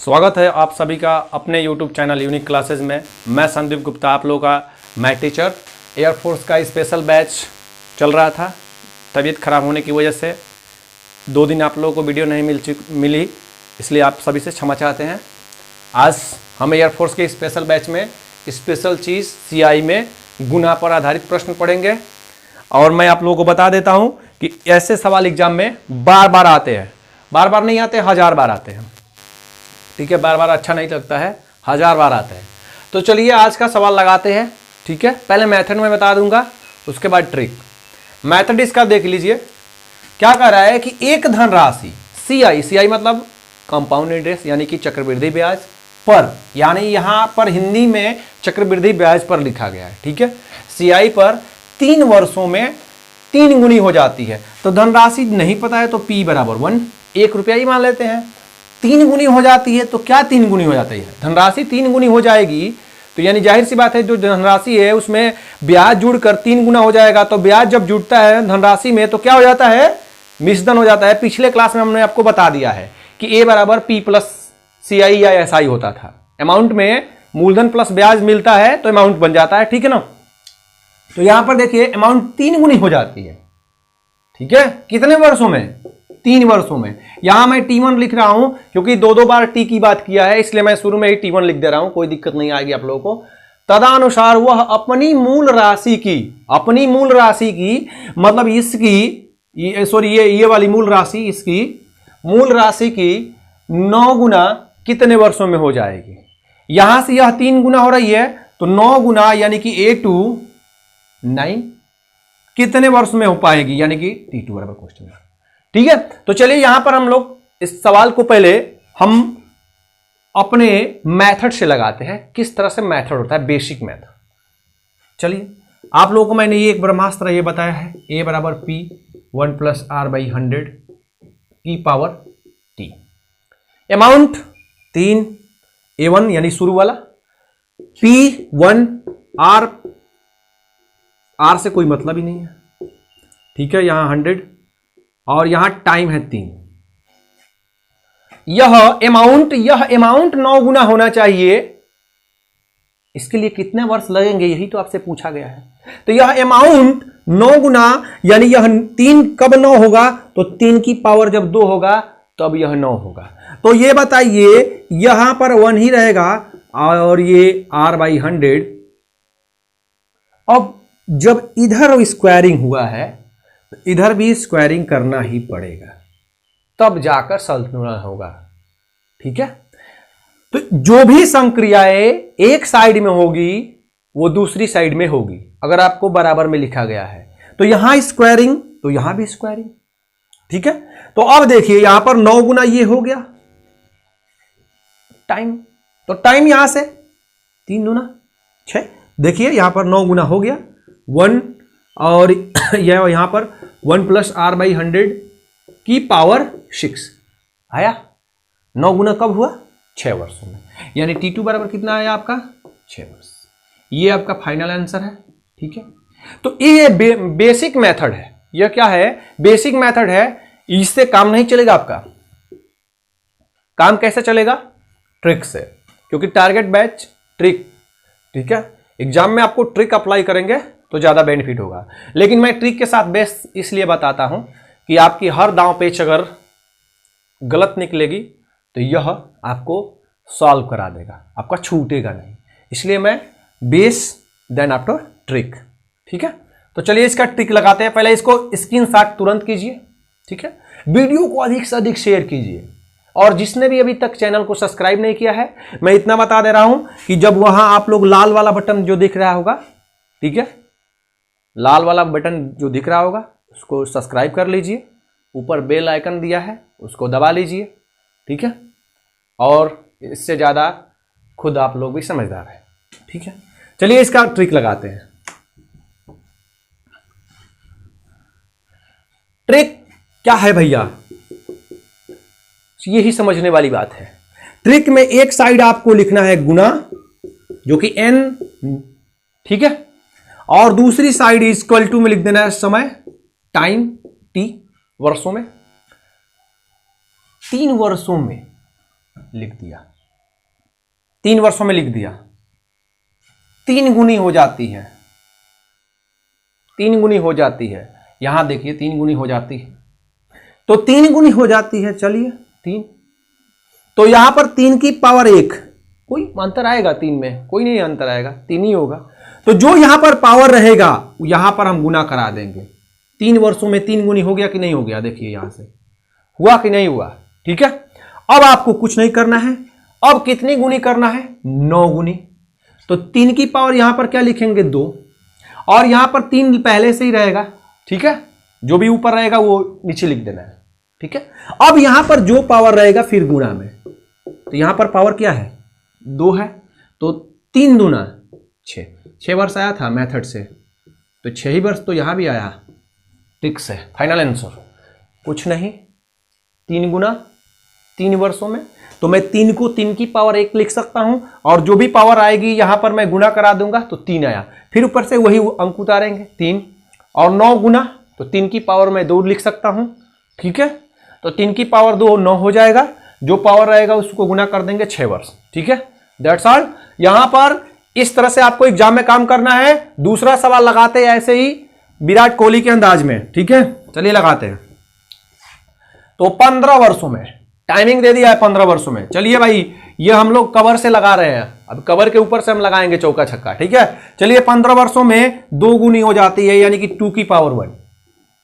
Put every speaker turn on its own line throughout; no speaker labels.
स्वागत है आप सभी का अपने YouTube चैनल यूनिक क्लासेस में। मैं संदीप गुप्ता, आप लोगों का मैथ टीचर। एयरफोर्स का स्पेशल बैच चल रहा था, तबीयत खराब होने की वजह से 2 दिन आप लोगों को वीडियो नहीं मिली, इसलिए आप सभी से क्षमा चाहते हैं। आज हम एयरफोर्स के स्पेशल बैच में स्पेशल चीज़ CI में गुना पर आधारित प्रश्न पढ़ेंगे। और मैं आप लोगों को बता देता हूं कि ऐसे सवाल एग्जाम में बार बार आते हैं, बार बार नहीं आते, 1000 बार आते हैं। ठीक है, बार बार अच्छा नहीं लगता है, 1000 बार आते हैं। तो चलिए आज का सवाल लगाते हैं। ठीक है, पहले मेथड में बता दूंगा, उसके बाद ट्रिक। मेथड इसका देख लीजिए, क्या कह रहा है कि एक धनराशि CI मतलब कंपाउंड इंटरेस्ट यानी कि चक्रवृद्धि ब्याज पर, यानी यहां पर हिंदी में चक्रवृद्धि ब्याज पर लिखा गया है। ठीक है, CI पर 3 वर्षों में 3 गुनी हो जाती है। तो धनराशि नहीं पता है तो P बराबर 1, 1 रुपया ही मान लेते हैं। 3 गुनी हो जाती है तो क्या 3 गुनी हो जाती है? धनराशि 3 गुनी हो जाएगी तो यानी जाहिर सी बात है जो धनराशि है उसमें ब्याज जुड़कर 3 गुना हो जाएगा। तो ब्याज जब जुड़ता है धनराशि में तो क्या हो जाता है? मिश्रण हो जाता है। पिछले क्लास में हमने आपको बता दिया है कि A बराबर P प्लस CI या SI होता था। अमाउंट में मूलधन प्लस ब्याज मिलता है तो अमाउंट बन जाता है। ठीक है ना? तो यहां पर देखिए अमाउंट 3 गुनी हो जाती है। ठीक है, कितने वर्षों में? 3 वर्षों में। यहां मैं T1 लिख रहा हूं क्योंकि 2 बार T की बात किया है, इसलिए मैं शुरू में ही T1 लिख दे रहा हूं, कोई दिक्कत नहीं आएगी आप लोगों को। तदनुसार वह अपनी मूल राशि की मतलब इसकी सॉरी ये वाली मूल राशि, इसकी मूल राशि की 9 गुना कितने वर्षों में हो जाएगी? यहां से यह 3 गुना हो रही है तो 9 गुना यानी कि A2 9 कितने वर्ष में हो पाएगी? यानी कि T2 बराबर क्वेश्चन। ठीक है, तो चलिए यहां पर हम लोग इस सवाल को पहले हम अपने मेथड से लगाते हैं। किस तरह से मेथड होता है, बेसिक मेथड। चलिए आप लोगों को मैंने ये एक ब्रह्मास्त्र ये बताया है, A बराबर P 1 प्लस R/100 की पावर T। अमाउंट 3 A1 यानी शुरू वाला, P1 R से कोई मतलब ही नहीं है। ठीक है, यहां 100 और यहां टाइम है 3। यह अमाउंट 9 गुना होना चाहिए। इसके लिए कितने वर्ष लगेंगे यही तो आपसे पूछा गया है। तो यह अमाउंट 9 गुना यानी यह 3 कब 9 होगा? तो 3 की पावर जब 2 होगा तब यह 9 होगा। तो ये बताइए यहां पर 1 ही रहेगा और ये R/100। अब जब इधर स्क्वायरिंग हुआ है तो इधर भी स्क्वायरिंग करना ही पड़ेगा, तब जाकर संतुलन होगा। ठीक है, तो जो भी संक्रियाएं एक साइड में होगी वो दूसरी साइड में होगी। अगर आपको बराबर में लिखा गया है तो यहां स्क्वायरिंग तो यहां भी स्क्वायरिंग। ठीक है, तो अब देखिए यहां पर 9 गुना ये हो गया टाइम, तो टाइम यहां से 3 गुना 6। देखिए यहां पर 9 गुना हो गया 1 और यहां पर 1 प्लस R/100 की पावर 6 आया। 9 गुना कब हुआ? 6 वर्षों में। यानी T2 बराबर कितना आया आपका? 6 वर्ष। ये आपका फाइनल आंसर है। ठीक है, तो ये बेसिक मेथड है। यह क्या है? बेसिक मेथड है। इससे काम नहीं चलेगा आपका। काम कैसे चलेगा? ट्रिक से, क्योंकि टारगेट बैच ट्रिक। ठीक है, एग्जाम में आपको ट्रिक अप्लाई करेंगे तो ज्यादा बेनिफिट होगा। लेकिन मैं ट्रिक के साथ बेस इसलिए बताता हूं कि आपकी हर दांव पेच अगर गलत निकलेगी तो यह आपको सॉल्व करा देगा, आपका छूटेगा नहीं। इसलिए मैं बेस देन आफ्टर ट्रिक। ठीक है, तो चलिए इसका ट्रिक लगाते हैं। पहले इसको स्क्रीनशॉट तुरंत कीजिए। ठीक है, वीडियो को अधिक से अधिक शेयर कीजिए। और जिसने भी अभी तक चैनल को सब्सक्राइब नहीं किया है, मैं इतना बता दे रहा हूं कि जब वहां आप लोग लाल वाला बटन जो दिख रहा होगा, ठीक है, लाल वाला बटन जो दिख रहा होगा उसको सब्सक्राइब कर लीजिए। ऊपर बेल आइकन दिया है उसको दबा लीजिए। ठीक है, और इससे ज़्यादा खुद आप लोग भी समझदार हैं। ठीक है, चलिए इसका ट्रिक लगाते हैं। ट्रिक क्या है भैया? यही समझने वाली बात है। ट्रिक में एक साइड आपको लिखना है गुना, जो कि n, ठीक है, और दूसरी साइड इक्वल टू में लिख देना है समय, टाइम T वर्षों में। 3 वर्षों में लिख दिया। 3 वर्षों में लिख दिया, 3 गुनी हो जाती है, 3 गुनी हो जाती है। यहां देखिए 3 गुनी हो जाती है, तो 3 गुनी हो जाती है। चलिए 3, तो यहां पर 3 की पावर 1, कोई अंतर आएगा 3 में? कोई नहीं अंतर आएगा, 3 ही होगा। तो जो यहां पर पावर रहेगा यहां पर हम गुना करा देंगे। 3 वर्षों में 3 गुनी हो गया कि नहीं हो गया? देखिए यहां से हुआ कि नहीं हुआ? ठीक है, अब आपको कुछ नहीं करना है। अब कितनी गुनी करना है? 9 गुनी। तो 3 की पावर यहां पर क्या लिखेंगे? 2, और यहां पर 3 पहले से ही रहेगा। ठीक है, जो भी ऊपर रहेगा वो नीचे लिख देना है। ठीक है, अब यहां पर जो पावर रहेगा फिर गुणा में, तो यहां पर पावर क्या है? 2 है, तो 3 दूना 6, 6 वर्ष आया था मेथड से, तो 6 ही वर्ष तो यहां भी आया। ठीक से फाइनल आंसर कुछ नहीं, 3 गुना 3 वर्षों में। तो मैं 3 को 3 की पावर 1 लिख सकता हूं, और जो भी पावर आएगी यहां पर मैं गुना करा दूंगा तो 3 आया, फिर ऊपर से वही अंक उतारेंगे 3, और 9 गुना, तो 3 की पावर मैं 2 लिख सकता हूं। ठीक है, तो 3 की पावर 2 9 हो जाएगा, जो पावर रहेगा उसको गुना कर देंगे 6 वर्ष। ठीक है, दैट्स ऑल। यहां पर इस तरह से आपको एग्जाम में काम करना है। दूसरा सवाल लगाते हैं ऐसे ही विराट कोहली के अंदाज में। ठीक है, चलिए लगाते हैं। तो 15 वर्षों में, टाइमिंग दे दिया है 15 वर्षों में। चलिए भाई, ये हम लोग कवर से लगा रहे हैं, अब कवर के ऊपर से हम लगाएंगे चौका छक्का। ठीक है, चलिए 15 वर्षों में 2 गुनी हो जाती है, यानी कि 2 की पावर 1।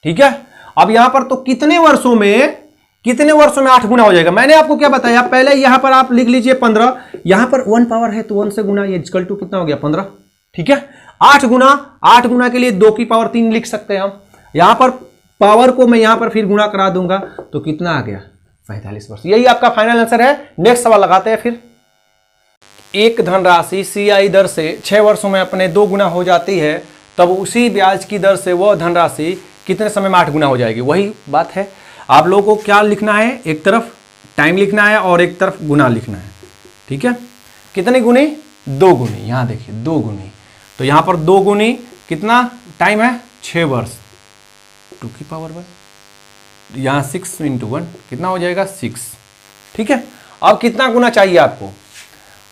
ठीक है, अब यहां पर तो कितने वर्षों में 8 गुना हो जाएगा? मैंने आपको क्या बताया पहले, यहां पर आप लिख लीजिए 15, यहां पर 1 पावर है तो 1 से गुना, ये इक्वल टू कितना हो गया? 15। ठीक है, 8 गुना के लिए 2 की पावर 3 लिख सकते हैं हम। यहां पर पावर को मैं यहां पर फिर गुना करा दूंगा तो कितना आ गया? 45 वर्ष। यही आपका फाइनल आंसर है। नेक्स्ट सवाल लगाते हैं फिर। एक धनराशि CI दर से 6 वर्षों में अपने 2 गुना हो जाती है, तब उसी ब्याज की दर से वह धनराशि कितने समय में 8 गुना हो जाएगी? वही बात है, आप लोगों को क्या लिखना है? एक तरफ टाइम लिखना है और एक तरफ गुना लिखना है। ठीक है, कितनी गुनी? 2 गुनी। यहां देखिए 2 गुनी, तो यहां पर 2 गुनी कितना टाइम है? 6 वर्ष, 2 की पावर 1, यहां 6 इंटू 1 कितना हो जाएगा? 6। ठीक है, अब कितना गुना चाहिए आपको?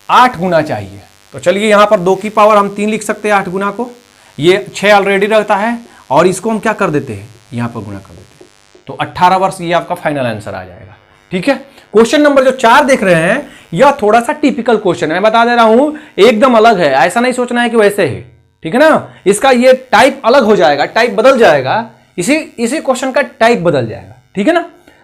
8 गुना चाहिए। तो चलिए यहां पर 2 की पावर हम 3 लिख सकते हैं 8 गुना को, ये 6 ऑलरेडी रहता है, और इसको हम क्या कर देते हैं? यहां पर गुना कर देते हैं, तो 18 वर्ष ये आपका फाइनल आंसर आ जाएगा। ठीक है, क्वेश्चन नंबर जो 4 देख रहे हैं, यह थोड़ा सा टिपिकल क्वेश्चन है, मैं बता दे रहा हूं, एकदम अलग है। ऐसा नहीं सोचना है कि वैसे है। ठीक है ना, इसका ये टाइप अलग हो जाएगा, टाइप बदल जाएगा, इसी क्वेश्चन का टाइप बदल जाएगा। ठीक है ना,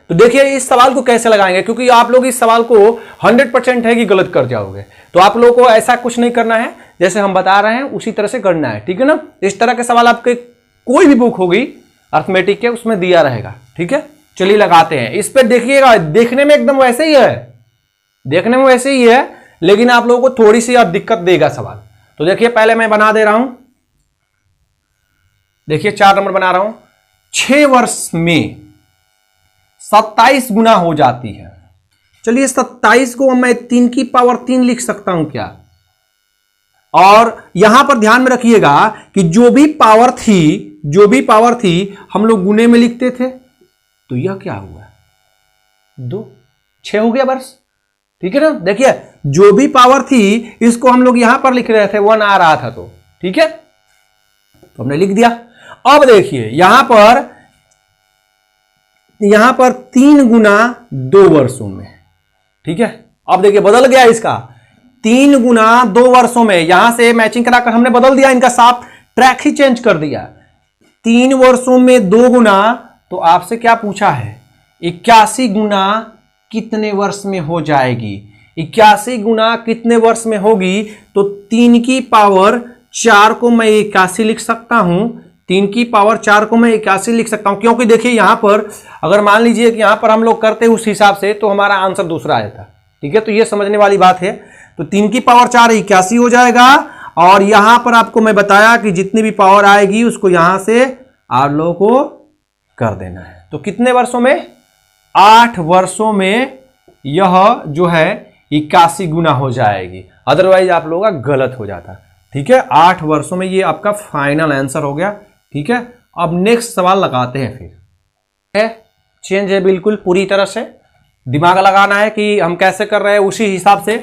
तो देखिए इस सवाल को कैसे लगाएंगे, क्योंकि आप लोग इस सवाल को 100% है कि गलत कर जाओगे, तो आप लोगों को ऐसा कुछ नहीं करना है, जैसे हम बता रहे हैं उसी तरह से करना है। ठीक है ना, इस तरह के सवाल आपके कोई भी बुक होगी अर्थमेटिक के, उसमें दिया रहेगा। ठीक है, चलिए लगाते हैं। इस पे देखिएगा, देखने में एकदम वैसे ही है, देखने में वैसे ही है, लेकिन आप लोगों को थोड़ी सी अब दिक्कत देगा सवाल। तो देखिए पहले मैं बना दे रहा हूं, देखिए 4 नंबर बना रहा हूं। 6 वर्ष में 27 गुना हो जाती है। चलिए 27 को मैं 3 की पावर 3 लिख सकता हूं क्या? और यहां पर ध्यान में रखिएगा कि जो भी पावर थी हम लोग गुने में लिखते थे, तो यह क्या हुआ? 2, 6 हो गया वर्ष। ठीक है ना, देखिए जो भी पावर थी इसको हम लोग यहां पर लिख रहे थे, 1 आ रहा था, तो ठीक है, तो हमने लिख दिया। अब देखिए यहां पर 3 गुना 2 वर्षों में। ठीक है, अब देखिए बदल गया इसका, 3 गुना 2 वर्षों में, यहां से मैचिंग कराकर हमने बदल दिया, इनका साफ ट्रैक ही चेंज कर दिया। 3 वर्षों में 2 गुना, तो आपसे क्या पूछा है? 81 गुना कितने वर्ष में हो जाएगी? 81 गुना कितने वर्ष में होगी? तो 3 की पावर 4 को मैं 81 लिख सकता हूं, 3 की पावर 4 को मैं 81 लिख सकता हूं, क्योंकि देखिए यहां पर अगर मान लीजिए कि यहां पर हम लोग करते उस हिसाब से तो हमारा आंसर दूसरा आया था। ठीक है, तो ये समझने वाली बात है। तो 3 की पावर 4 81 हो जाएगा, और यहां पर आपको मैं बताया कि जितनी भी पावर आएगी उसको यहां से आप लोगों को कर देना है। तो कितने वर्षों में? 8 वर्षों में यह जो है 81 गुना हो जाएगी, अदरवाइज आप लोगों का गलत हो जाता। ठीक है, 8 वर्षों में ये आपका फाइनल आंसर हो गया। ठीक है, अब नेक्स्ट सवाल लगाते हैं। फिर चेंज है बिल्कुल पूरी तरह से। दिमाग लगाना है कि हम कैसे कर रहे हैं उसी हिसाब से।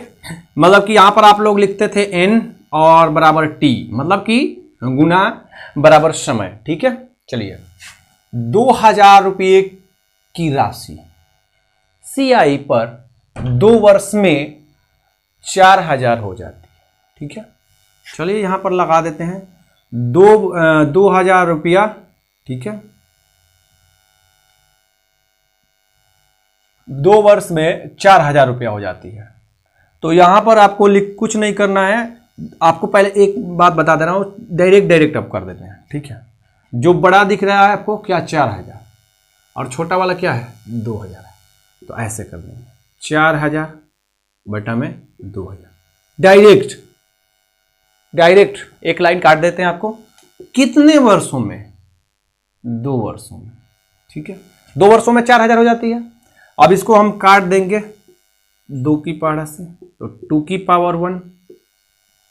मतलब कि यहां पर आप लोग लिखते थे n और बराबर t, मतलब कि गुना बराबर समय। ठीक है, चलिए 2000 रुपये की राशि CI पर 2 वर्ष में 4000 हो जाती है। ठीक है, चलिए यहां पर लगा देते हैं 2000 रुपया। ठीक है, 2 वर्ष में 4000 रुपया हो जाती है। तो यहां पर आपको कुछ नहीं करना है, आपको पहले एक बात बता दे रहा हूं, डायरेक्ट अब कर देते हैं। ठीक है, जो बड़ा दिख रहा है आपको क्या 4000 और छोटा वाला क्या है 2000 है, तो ऐसे कर देंगे 4000 बटा में 2000। डायरेक्ट एक लाइन काट देते हैं आपको। कितने वर्षों में 2 वर्षों में। ठीक है, 2 वर्षों में 4000 हो जाती है। अब इसको हम काट देंगे 2 की पावर से, तो 2 की पावर 1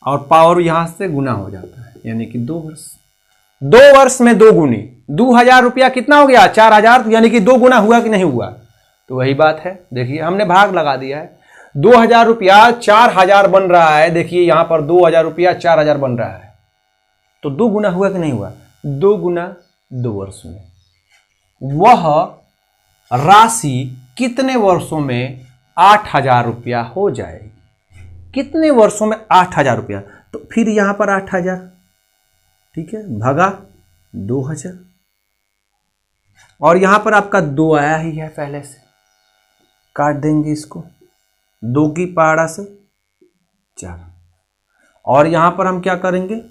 और पावर यहां से गुना हो जाता है, यानी कि 2 वर्ष। 2 वर्ष में 2 गुनी 2000 रुपया कितना हो गया 4000, यानी कि 2 गुना हुआ कि नहीं हुआ। तो वही बात है, देखिए हमने भाग लगा दिया है। 2000 रुपया 4000 बन रहा है, देखिए यहां पर 2000 रुपया 4000 बन रहा है, तो 2 गुना हुआ कि नहीं हुआ। 2 गुना 2 वर्ष में। वह राशि कितने वर्षों में 8000 रुपया हो जाएगी। कितने वर्षों में 8000 रुपया, तो फिर यहां पर 8000, ठीक है, भागा 2000 और यहां पर आपका 2 आया ही है पहले से, काट देंगे इसको 2 की पावर से 4 और यहां पर हम क्या करेंगे,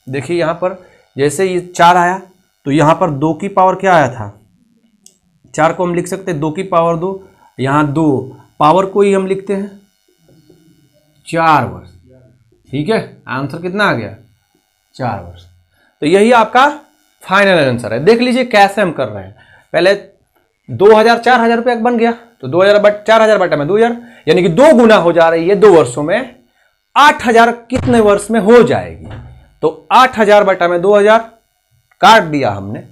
देखिए यहां पर जैसे ये 4 आया तो यहां पर 2 की पावर क्या आया था 4 को हम लिख सकते हैं 2 की पावर 2, यहां 2 पावर को ही हम लिखते हैं 4 वर्ष। ठीक है, आंसर कितना आ गया 4 वर्ष। तो यही आपका फाइनल आंसर है। देख लीजिए कैसे हम कर रहे हैं। पहले 2000 4000 रुपये बन गया, तो 4000 बटा में 2000, यानी कि 2 गुना हो जा रही है 2 वर्षों में। 8000 कितने वर्ष में हो जाएगी, तो 8000 बटा में 2000 काट दिया हमने,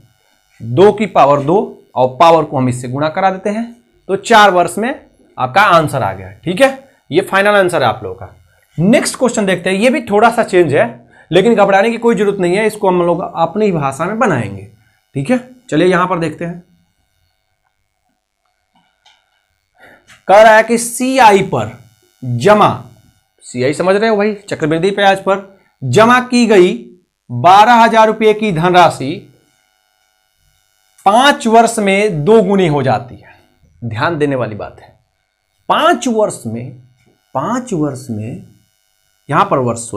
2 की पावर 2 और पावर को हम इससे गुणा करा देते हैं, तो 4 वर्ष में आपका आंसर आ गया। ठीक है, ये फाइनल आंसर है आप लोगों का। नेक्स्ट क्वेश्चन देखते हैं। ये भी थोड़ा सा चेंज है, लेकिन घबराने की कोई जरूरत नहीं है, इसको हम लोग अपनी ही भाषा में बनाएंगे। ठीक है, चलिए यहां पर देखते हैं। कह रहा है कि CI पर जमा, CI समझ रहे हो भाई, चक्रवृद्धि ब्याज पर जमा की गई 12000 रुपये की धनराशि 5 वर्ष में 2 गुनी हो जाती है। ध्यान देने वाली बात है, 5 वर्ष में यहां पर वर्ष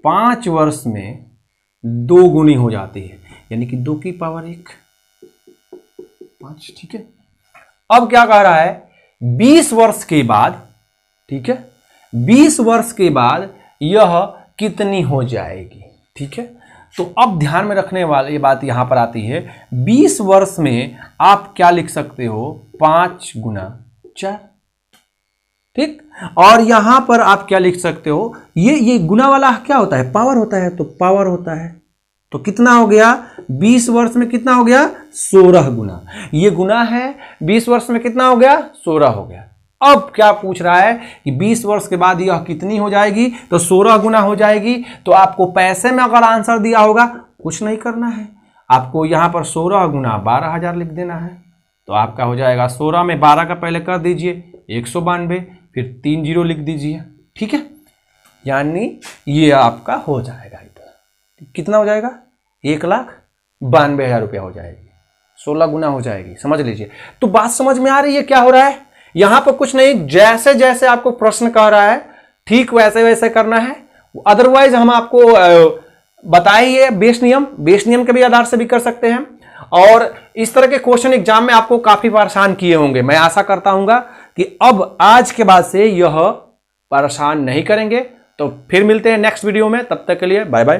5 वर्ष में 2 गुनी हो जाती है, यानी कि 2 की पावर 1 5। ठीक है, अब क्या कह रहा है 20 वर्ष के बाद, ठीक है, 20 वर्ष के बाद यह कितनी हो जाएगी। ठीक है, तो अब ध्यान में रखने वाली बात यहां पर आती है, 20 वर्ष में आप क्या लिख सकते हो 5 गुना 4। ठीक, और यहां पर आप क्या लिख सकते हो, ये गुना वाला क्या होता है पावर होता है, तो पावर होता है, तो कितना हो गया 20 वर्ष में कितना हो गया 16 गुना। ये गुना है, 20 वर्ष में कितना हो गया 16 हो गया। अब क्या पूछ रहा है कि 20 वर्ष के बाद यह कितनी हो जाएगी, तो 16 गुना हो जाएगी। तो आपको पैसे में अगर आंसर दिया होगा कुछ नहीं करना है, आपको यहां पर 16 गुना 12000 लिख देना है, तो आपका हो जाएगा 16 में 12 का पहले कर दीजिए 192, फिर 3 जीरो लिख दीजिए। ठीक है, यानी ये आपका हो जाएगा इतना, कितना हो जाएगा 1,92,000 रुपया हो जाएगी, 16 गुना हो जाएगी। समझ लीजिए, तो बात समझ में आ रही है क्या हो रहा है। यहां पर कुछ नहीं, जैसे जैसे आपको प्रश्न कह रहा है ठीक वैसे वैसे करना है। अदरवाइज हम आपको बताइए बेस नियम के भी आधार से भी कर सकते हैं, और इस तरह के क्वेश्चन एग्जाम में आपको काफी परेशान किए होंगे। मैं आशा करता हूं कि अब आज के बाद से यह परेशान नहीं करेंगे। तो फिर मिलते हैं नेक्स्ट वीडियो में, तब तक के लिए बाय बाय।